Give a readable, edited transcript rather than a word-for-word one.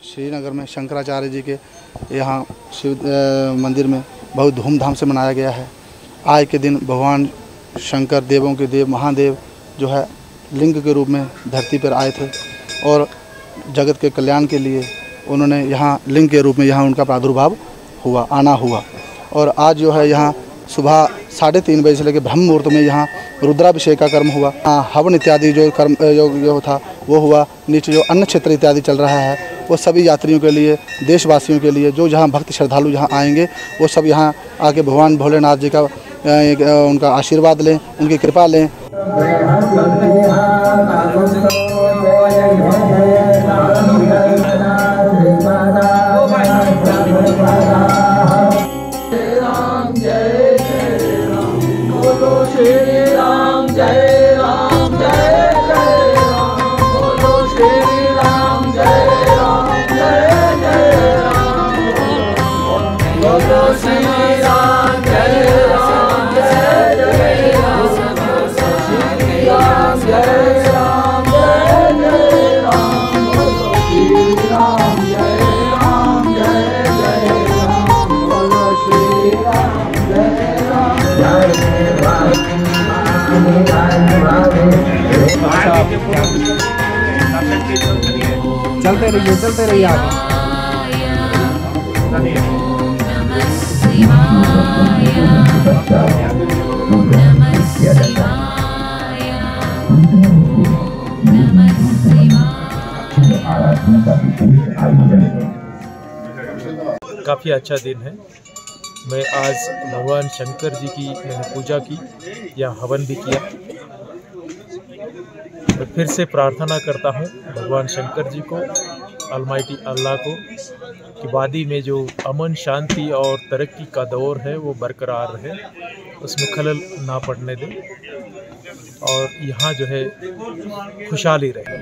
श्रीनगर में शंकराचार्य जी के यहाँ शिव मंदिर में बहुत धूमधाम से मनाया गया है। आज के दिन भगवान शंकर देवों के देव महादेव जो है लिंग के रूप में धरती पर आए थे और जगत के कल्याण के लिए उन्होंने यहाँ लिंग के रूप में यहाँ उनका प्रादुर्भाव हुआ, आना हुआ। और आज जो है यहाँ सुबह 3:30 बजे से लेकर ब्रह्म मुहूर्त में यहाँ रुद्राभिषेक का कर्म हुआ। हवन इत्यादि जो कर्म जो था वो हुआ। नीचे जो अन्न क्षेत्र इत्यादि चल रहा है वो सभी यात्रियों के लिए, देशवासियों के लिए, जो जहाँ भक्त श्रद्धालु जहाँ आएंगे वो सब यहाँ आके भगवान भोलेनाथ जी का उनका आशीर्वाद लें, उनकी कृपा लें। चलते रहिए आप। काफ़ी अच्छा दिन है। मैं आज भगवान शंकर जी की मैंने पूजा की या हवन भी किया। मैं फिर से प्रार्थना करता हूँ भगवान शंकर जी को, अलमाइटी अल्लाह को, कि वादी में जो अमन शांति और तरक्की का दौर है वो बरकरार रहे, उसमें खलल ना पड़ने दें और यहाँ जो है खुशहाली रहे।